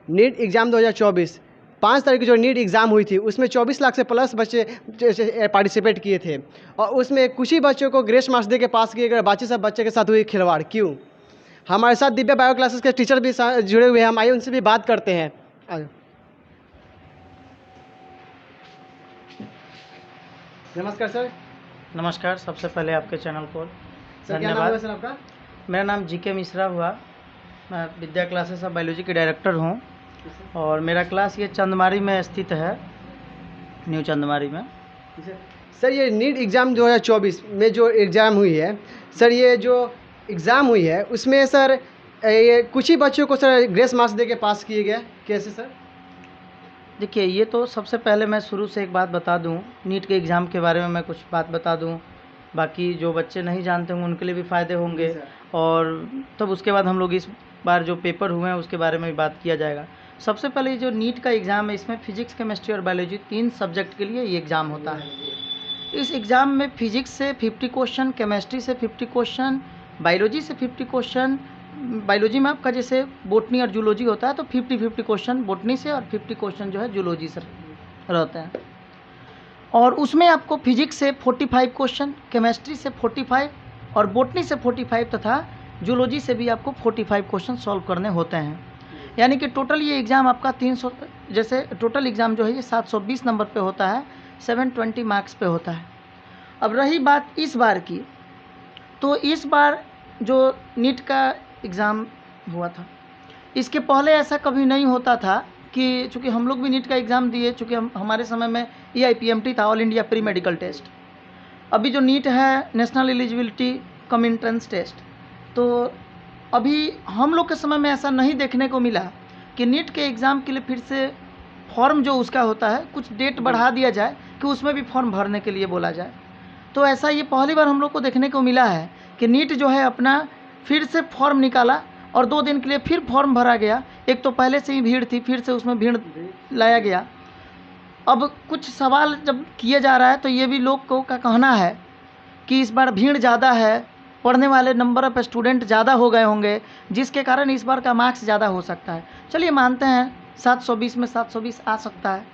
NEET exam 2024 5 तारीख को जो नीट एग्ज़ाम हुई थी उसमें 24 लाख से प्लस बच्चे पार्टिसिपेट किए थे और उसमें कुछ ही बच्चों को ग्रेस मार्क्स दे के पास किए गए, बाकी सब बच्चे के साथ हुई खिलवाड़ क्यों? हमारे साथ दिव्या बायो क्लासेस के टीचर भी जुड़े हुए हैं, हम आइए उनसे भी बात करते हैं। नमस्कार सर। नमस्कार। सबसे पहले आपके चैनल को सर क्या नाम हुआ सर आपका? मेरा नाम जीके मिश्रा हुआ। मैं विद्या क्लासेस ऑफ बायोलॉजी के डायरेक्टर हूँ और मेरा क्लास ये चंदमारी में स्थित है, न्यू चंदमारी में। सर ये नीट एग्ज़ाम 2024 में जो एग्ज़ाम हुई है सर, ये जो एग्ज़ाम हुई है उसमें सर ये कुछ ही बच्चों को सर ग्रेस मार्क्स दे के पास किए गए, कैसे सर? देखिए, ये तो सबसे पहले मैं शुरू से एक बात बता दूं, नीट के एग्ज़ाम के बारे में मैं कुछ बात बता दूं, बाकी जो बच्चे नहीं जानते होंगे उनके लिए भी फ़ायदे होंगे और तब उसके बाद हम लोग इस बार जो पेपर हुए हैं उसके बारे में भी बात किया जाएगा। सबसे पहले जो नीट का एग्ज़ाम है इसमें फिजिक्स, केमिस्ट्री और बायोलॉजी 3 सब्जेक्ट के लिए ये एग्ज़ाम होता है। इस एग्ज़ाम में फिजिक्स से 50 क्वेश्चन, केमिस्ट्री से 50 क्वेश्चन, बायोलॉजी से 50 क्वेश्चन। बायोलॉजी में आपका जैसे बोटनी और जूलॉजी होता है तो 50-50 क्वेश्चन बोटनी से और 50 क्वेश्चन जो है जूलॉजी से रहते हैं। और उसमें आपको फिजिक्स से 45 क्वेश्चन, केमिस्ट्री से 45 और बोटनी से 45 तथा जूलॉजी से भी आपको 45 क्वेश्चन सॉल्व करने होते हैं। यानी कि टोटल ये एग्ज़ाम आपका 300, जैसे टोटल एग्ज़ाम जो है ये 720 नंबर पे होता है, 720 मार्क्स पे होता है। अब रही बात इस बार की, तो इस बार जो नीट का एग्ज़ाम हुआ था, इसके पहले ऐसा कभी नहीं होता था कि चूँकि हम लोग भी नीट का एग्ज़ाम दिए, चूँकि हमारे समय में EIPMT था, all India pre medical test. अभी जो नीट है national eligibility cum entrance test, तो अभी हम लोग के समय में ऐसा नहीं देखने को मिला कि नीट के एग्ज़ाम के लिए फिर से फॉर्म जो उसका होता है कुछ डेट बढ़ा दिया जाए कि उसमें भी फॉर्म भरने के लिए बोला जाए। तो ऐसा ये पहली बार हम लोग को देखने को मिला है कि नीट जो है अपना फिर से फॉर्म निकाला और 2 दिन के लिए फिर फॉर्म भरा गया। एक तो पहले से ही भीड़ थी, फिर से उसमें भीड़ लाया गया। अब कुछ सवाल जब किया जा रहा है तो ये भी लोग को का कहना है कि इस बार भीड़ ज़्यादा है, पढ़ने वाले नंबर ऑफ़ स्टूडेंट ज़्यादा हो गए होंगे, जिसके कारण इस बार का मार्क्स ज़्यादा हो सकता है। चलिए मानते हैं 720 में 720 आ सकता है,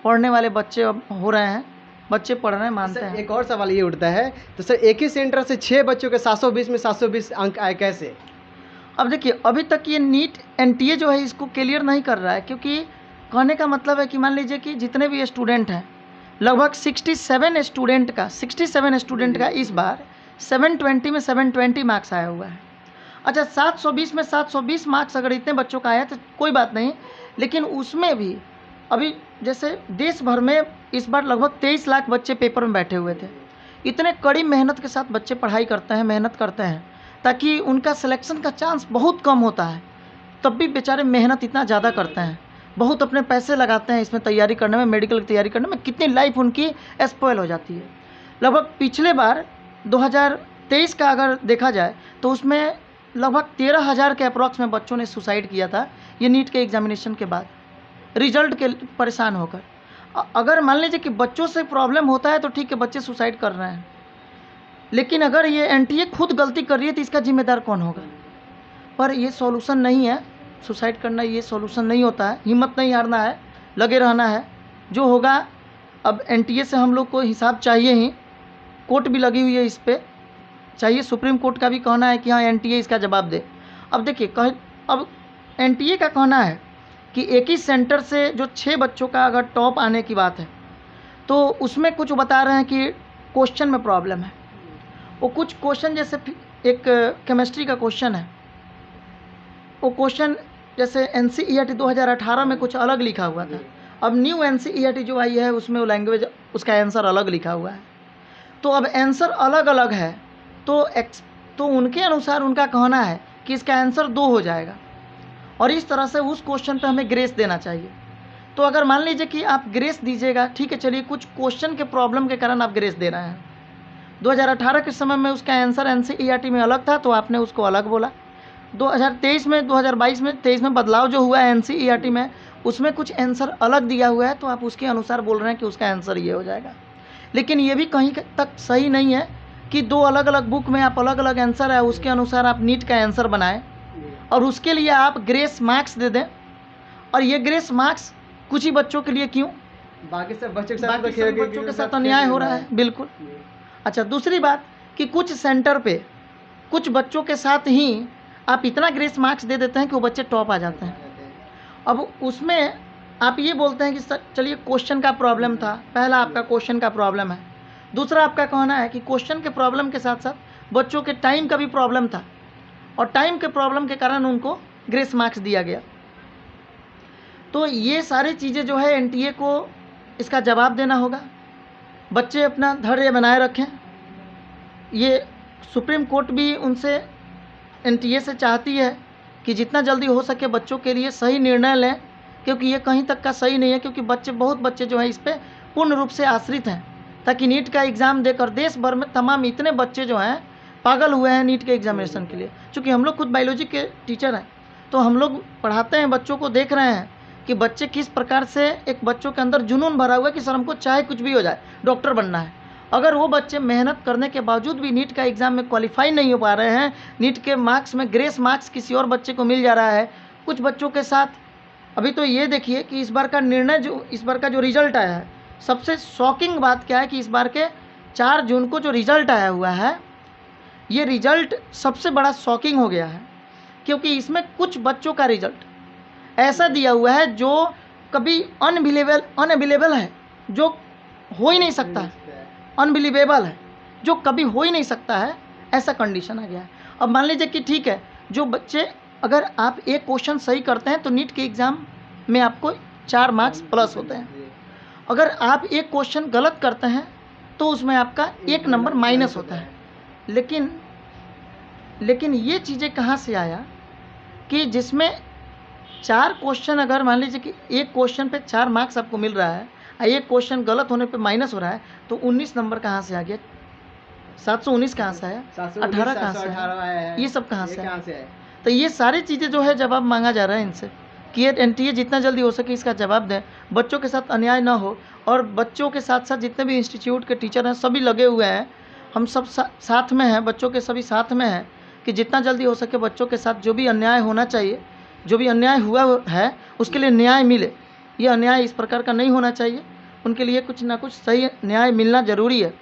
पढ़ने वाले बच्चे अब हो रहे हैं, बच्चे पढ़ रहे हैं, मानते हैं। एक और सवाल ये उठता है, तो सर एक ही सेंटर से 6 बच्चों के 720 में 720 अंक आए कैसे? अब देखिए, अभी तक ये नीट NTA जो है इसको क्लियर नहीं कर रहा है, क्योंकि कहने का मतलब है कि मान लीजिए कि जितने भी स्टूडेंट हैं, लगभग 67 स्टूडेंट का इस बार 720 में 720 मार्क्स आया हुआ है। अच्छा, 720 में 720 मार्क्स अगर इतने बच्चों का आया तो कोई बात नहीं, लेकिन उसमें भी अभी जैसे देश भर में इस बार लगभग 23 लाख बच्चे पेपर में बैठे हुए थे। इतने कड़ी मेहनत के साथ बच्चे पढ़ाई करते हैं, मेहनत करते हैं, ताकि उनका सिलेक्शन का चांस बहुत कम होता है, तब भी बेचारे मेहनत इतना ज़्यादा करते हैं, बहुत अपने पैसे लगाते हैं इसमें तैयारी करने में, मेडिकल की तैयारी करने में, कितनी लाइफ उनकी स्पॉइल हो जाती है। लगभग पिछले बार 2023 का अगर देखा जाए तो उसमें लगभग 13,000 के अप्रॉक्स में बच्चों ने सुसाइड किया था, ये नीट के एग्जामिनेशन के बाद रिजल्ट के परेशान होकर। अगर मान लीजिए कि बच्चों से प्रॉब्लम होता है तो ठीक है, बच्चे सुसाइड कर रहे हैं, लेकिन अगर ये NTA खुद गलती कर रही है तो इसका जिम्मेदार कौन होगा? पर ये सॉल्यूशन नहीं है, सुसाइड करना ये सॉल्यूशन नहीं होता है। हिम्मत नहीं हारना है, लगे रहना है, जो होगा। अब NTA से हम लोग को हिसाब चाहिए ही, कोर्ट भी लगी हुई है इस पर, चाहिए सुप्रीम कोर्ट का भी कहना है कि हाँ NTA इसका जवाब दे। अब देखिए, अब NTA का कहना है कि एक ही सेंटर से जो 6 बच्चों का अगर टॉप आने की बात है तो उसमें कुछ बता रहे हैं कि क्वेश्चन में प्रॉब्लम है। वो कुछ क्वेश्चन, जैसे एक केमिस्ट्री का क्वेश्चन है, वो क्वेश्चन जैसे NCERT 2018 में कुछ अलग लिखा हुआ था, अब न्यू NCERT जो आई है उसमें वो लैंग्वेज, उसका आंसर अलग लिखा हुआ है। तो अब आंसर अलग अलग है तो उनके अनुसार उनका कहना है कि इसका आंसर 2 हो जाएगा और इस तरह से उस क्वेश्चन पे हमें ग्रेस देना चाहिए। तो अगर मान लीजिए कि आप ग्रेस दीजिएगा, ठीक है, चलिए कुछ क्वेश्चन के प्रॉब्लम के कारण आप ग्रेस दे रहे हैं। 2018 के समय में उसका आंसर NCERT में अलग था तो आपने उसको अलग बोला। 2023 में 23 में बदलाव जो हुआ है NCERT में, उसमें कुछ आंसर अलग दिया हुआ है तो आप उसके अनुसार बोल रहे हैं कि उसका आंसर ये हो जाएगा। लेकिन ये भी कहीं तक सही नहीं है कि 2 अलग अलग बुक में आप अलग अलग आंसर है उसके अनुसार आप नीट का आंसर बनाएं और उसके लिए आप ग्रेस मार्क्स दे दें। और ये ग्रेस मार्क्स कुछ ही बच्चों के लिए क्यों? बाकी सब बच्चों के साथ बाकी तो खेल सब बच्चों के साथ अन्याय हो रहा है, बिल्कुल। अच्छा, दूसरी बात कि कुछ सेंटर पे कुछ बच्चों के साथ ही आप इतना ग्रेस मार्क्स दे देते हैं कि वो बच्चे टॉप आ जाते हैं। अब उसमें आप ये बोलते हैं कि सर चलिए क्वेश्चन का प्रॉब्लम था, पहला आपका क्वेश्चन का प्रॉब्लम है। दूसरा आपका कहना है कि क्वेश्चन के प्रॉब्लम के साथ साथ बच्चों के टाइम का भी प्रॉब्लम था और टाइम के प्रॉब्लम के कारण उनको ग्रेस मार्क्स दिया गया। तो ये सारी चीज़ें जो है एनटीए को इसका जवाब देना होगा। बच्चे अपना धैर्य बनाए रखें। ये सुप्रीम कोर्ट भी उनसे एनटीए से चाहती है कि जितना जल्दी हो सके बच्चों के लिए सही निर्णय लें, क्योंकि ये कहीं तक का सही नहीं है, क्योंकि बहुत बच्चे जो हैं इस पर पूर्ण रूप से आश्रित हैं, ताकि नीट का एग्ज़ाम देकर देश भर में तमाम इतने बच्चे जो हैं पागल हुए हैं नीट के एग्जामिनेशन के लिए। चूँकि हम लोग खुद बायोलॉजी के टीचर हैं, तो हम लोग पढ़ाते हैं बच्चों को, देख रहे हैं कि बच्चे किस प्रकार से एक बच्चों के अंदर जुनून भरा हुआ है कि सर हमको चाहे कुछ भी हो जाए डॉक्टर बनना है। अगर वो बच्चे मेहनत करने के बावजूद भी नीट का एग्ज़ाम में क्वालिफाई नहीं हो पा रहे हैं, नीट के मार्क्स में ग्रेस मार्क्स किसी और बच्चे को मिल जा रहा है, कुछ बच्चों के साथ। अभी तो ये देखिए कि इस बार का निर्णय इस बार का जो रिज़ल्ट आया है, सबसे शॉकिंग बात क्या है कि इस बार के 4 जून को जो रिज़ल्ट आया हुआ है, ये रिज़ल्ट सबसे बड़ा शॉकिंग हो गया है, क्योंकि इसमें कुछ बच्चों का रिज़ल्ट ऐसा दिया हुआ है जो कभी अनबिलीवेबल है, जो हो ही नहीं सकता है, अनबिलीवेबल है, जो कभी हो ही नहीं सकता है, ऐसा कंडीशन आ गया है। अब मान लीजिए कि ठीक है, जो बच्चे, अगर आप एक क्वेश्चन सही करते हैं तो नीट के एग्ज़ाम में आपको 4 मार्क्स प्लस होते हैं। अगर आप एक क्वेश्चन गलत करते हैं तो उसमें आपका 1 नंबर माइनस होता है। लेकिन ये चीज़ें कहाँ से आया कि जिसमें 4 क्वेश्चन, अगर मान लीजिए कि एक क्वेश्चन पे 4 मार्क्स आपको मिल रहा है और एक क्वेश्चन गलत होने पे माइनस हो रहा है, तो 19 नंबर कहाँ से आ गया? 719 कहाँ से आया? 18 कहाँ से आया? ये सब कहाँ से आया? तो ये सारी चीज़ें जो है जवाब मांगा जा रहा है इनसे कि ये एनटीए जितना जल्दी हो सके इसका जवाब दें, बच्चों के साथ अन्याय ना हो। और बच्चों के साथ साथ जितने भी इंस्टीट्यूट के टीचर हैं सभी लगे हुए हैं, हम सब साथ में हैं, बच्चों के सभी साथ में हैं कि जितना जल्दी हो सके बच्चों के साथ जो भी अन्याय होना चाहिए, जो भी अन्याय हुआ है उसके लिए न्याय मिले। ये अन्याय इस प्रकार का नहीं होना चाहिए, उनके लिए कुछ ना कुछ सही न्याय मिलना ज़रूरी है,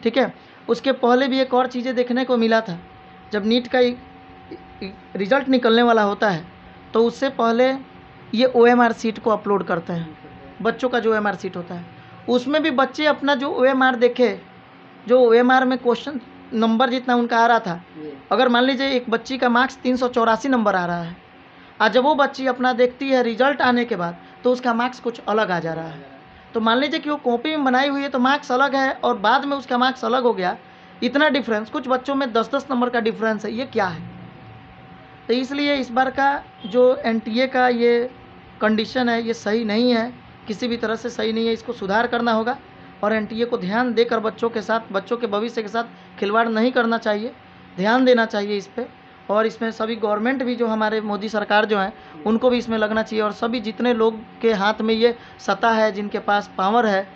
ठीक है। उसके पहले भी एक और चीज़ें देखने को मिला था, जब नीट का रिज़ल्ट निकलने वाला होता है तो उससे पहले ये OMR सीट को अपलोड करते हैं, बच्चों का जो OMR सीट होता है, उसमें भी बच्चे अपना जो OMR देखे, जो OMR में क्वेश्चन नंबर जितना उनका आ रहा था, अगर मान लीजिए एक बच्ची का मार्क्स 384 नंबर आ रहा है, और जब वो बच्ची अपना देखती है रिजल्ट आने के बाद तो उसका मार्क्स कुछ अलग आ जा रहा है। तो मान लीजिए कि वो कॉपी में बनाई हुई है तो मार्क्स अलग है और बाद में उसका मार्क्स अलग हो गया, इतना डिफरेंस, कुछ बच्चों में 10-10 नंबर का डिफरेंस है, ये क्या है? तो इसलिए इस बार का जो एनटीए का ये कंडीशन है ये सही नहीं है, किसी भी तरह से सही नहीं है, इसको सुधार करना होगा और एनटीए को ध्यान देकर बच्चों के साथ, बच्चों के भविष्य के साथ खिलवाड़ नहीं करना चाहिए, ध्यान देना चाहिए इस पर। और इसमें सभी गवर्नमेंट भी जो हमारे मोदी सरकार जो है उनको भी इसमें लगना चाहिए और सभी जितने लोग के हाथ में ये सत्ता है, जिनके पास पावर है,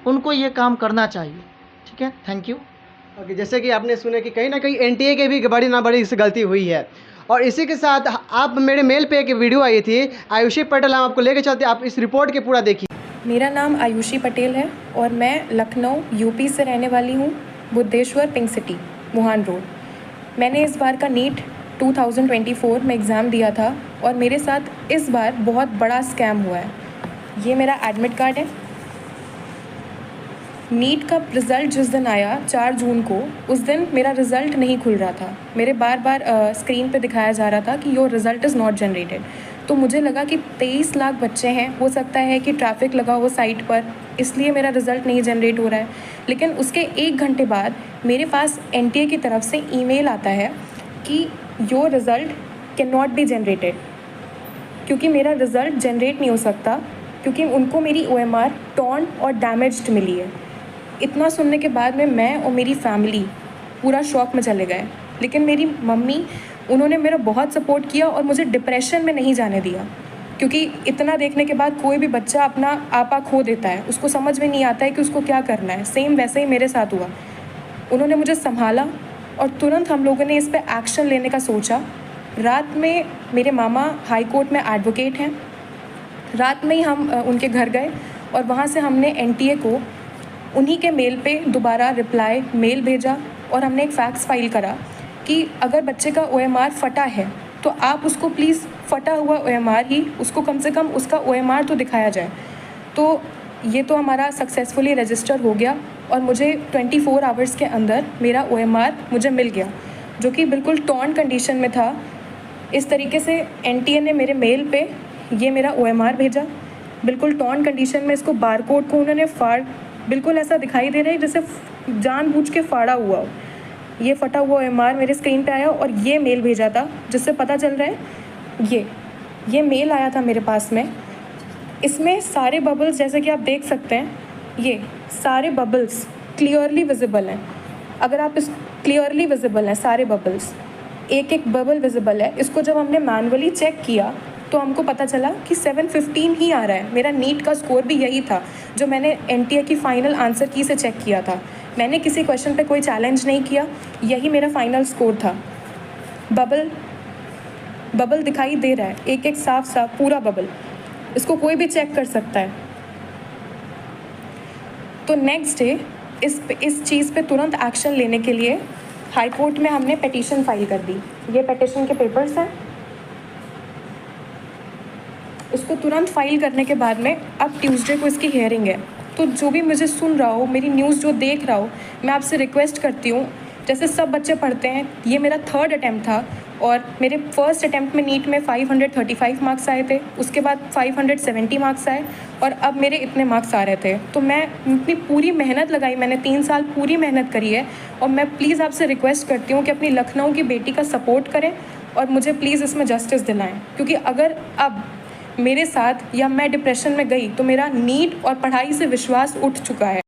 उनको ये काम करना चाहिए, ठीक है। Thank you. ओके, जैसे कि आपने सुना कि कहीं ना कहीं एनटीए के भी बड़ी ना बड़ी इससे गलती हुई है। और इसी के साथ आप मेरे मेल पे एक वीडियो आई थी, आयुषी पटेल, हम आपको लेके चलते, आप इस रिपोर्ट के पूरा देखिए। मेरा नाम आयुषी पटेल है और मैं लखनऊ यूपी से रहने वाली हूँ, बुद्धेश्वर पिंक सिटी, मुहान रोड। मैंने इस बार का नीट 2024 में एग्ज़ाम दिया था और मेरे साथ इस बार बहुत बड़ा स्कैम हुआ है। ये मेरा एडमिट कार्ड है। नीट का रिज़ल्ट जिस दिन आया 4 जून को, उस दिन मेरा रिज़ल्ट नहीं खुल रहा था। मेरे बार बार स्क्रीन पे दिखाया जा रहा था कि your result is not generated. तो मुझे लगा कि 23 लाख बच्चे हैं, हो सकता है कि ट्रैफिक लगा हो साइट पर, इसलिए मेरा रिज़ल्ट नहीं जनरेट हो रहा है। लेकिन उसके 1 घंटे बाद मेरे पास एनटीए की तरफ से ईमेल आता है कि your result can not be generated, क्योंकि मेरा रिज़ल्ट जनरेट नहीं हो सकता क्योंकि उनको मेरी OMR टॉर्न और डैमेज्ड मिली है। इतना सुनने के बाद में मैं और मेरी फैमिली पूरा शॉक में चले गए। लेकिन मेरी मम्मी, उन्होंने मेरा बहुत सपोर्ट किया और मुझे डिप्रेशन में नहीं जाने दिया, क्योंकि इतना देखने के बाद कोई भी बच्चा अपना आपा खो देता है, उसको समझ में नहीं आता है कि उसको क्या करना है। सेम वैसे ही मेरे साथ हुआ। उन्होंने मुझे संभाला और तुरंत हम लोगों ने इस पर एक्शन लेने का सोचा। रात में मेरे मामा हाई कोर्ट में एडवोकेट हैं, रात में ही हम उनके घर गए और वहाँ से हमने एनटीए को उन्हीं के मेल पे दोबारा रिप्लाई मेल भेजा और हमने एक फैक्स फाइल करा कि अगर बच्चे का ओएमआर फटा है तो आप उसको प्लीज़ फटा हुआ ओएमआर ही उसको कम से कम उसका ओएमआर तो दिखाया जाए। तो ये तो हमारा सक्सेसफुली रजिस्टर हो गया और मुझे 24 आवर्स के अंदर मेरा ओएमआर मुझे मिल गया, जो कि बिल्कुल टॉर्न कंडीशन में था। इस तरीके से एनटीए ने मेरे मेल पे ये मेरा ओएमआर भेजा, बिल्कुल टॉर्न कंडीशन में। इसको बारकोड को उन्होंने बिल्कुल ऐसा दिखाई दे रहा है जैसे जानबूझ के फाड़ा हुआ हो। ये फटा हुआ ओएमआर मेरे स्क्रीन पे आया और ये मेल भेजा था, जिससे पता चल रहा है ये मेल आया था मेरे पास में। इसमें सारे बबल्स जैसे कि आप देख सकते हैं, ये सारे बबल्स क्लियरली विजिबल हैं। अगर आप इस क्लियरली विजिबल हैं सारे बबल्स, एक एक बबल विजिबल है। इसको जब हमने मैनुअली चेक किया तो हमको पता चला कि 715 ही आ रहा है। मेरा नीट का स्कोर भी यही था जो मैंने एनटीए की फ़ाइनल आंसर की से चेक किया था। मैंने किसी क्वेश्चन पे कोई चैलेंज नहीं किया, यही मेरा फाइनल स्कोर था। बबल दिखाई दे रहा है, एक एक साफ पूरा बबल, इसको कोई भी चेक कर सकता है। तो नेक्स्ट डे इस चीज़ पे तुरंत एक्शन लेने के लिए हाई कोर्ट में हमने पिटीशन फाइल कर दी। ये पिटीशन के पेपर्स हैं। इसको तुरंत फाइल करने के बाद में अब ट्यूसडे को इसकी हियरिंग है। तो जो भी मुझे सुन रहा हो, मेरी न्यूज़ जो देख रहा हो, मैं आपसे रिक्वेस्ट करती हूँ, जैसे सब बच्चे पढ़ते हैं, ये मेरा 3rd अटैम्प्ट था और मेरे फर्स्ट अटैम्प्ट में नीट में 535 मार्क्स आए थे, उसके बाद 570 मार्क्स आए और अब मेरे इतने मार्क्स आ रहे थे। तो मैं इतनी पूरी मेहनत लगाई, मैंने 3 साल पूरी मेहनत करी है और मैं प्लीज़ आपसे रिक्वेस्ट करती हूँ कि अपनी लखनऊ की बेटी का सपोर्ट करें और मुझे प्लीज़ इसमें जस्टिस दिलाएं। क्योंकि अगर अब मेरे साथ या मैं डिप्रेशन में गई तो मेरा नीट और पढ़ाई से विश्वास उठ चुका है।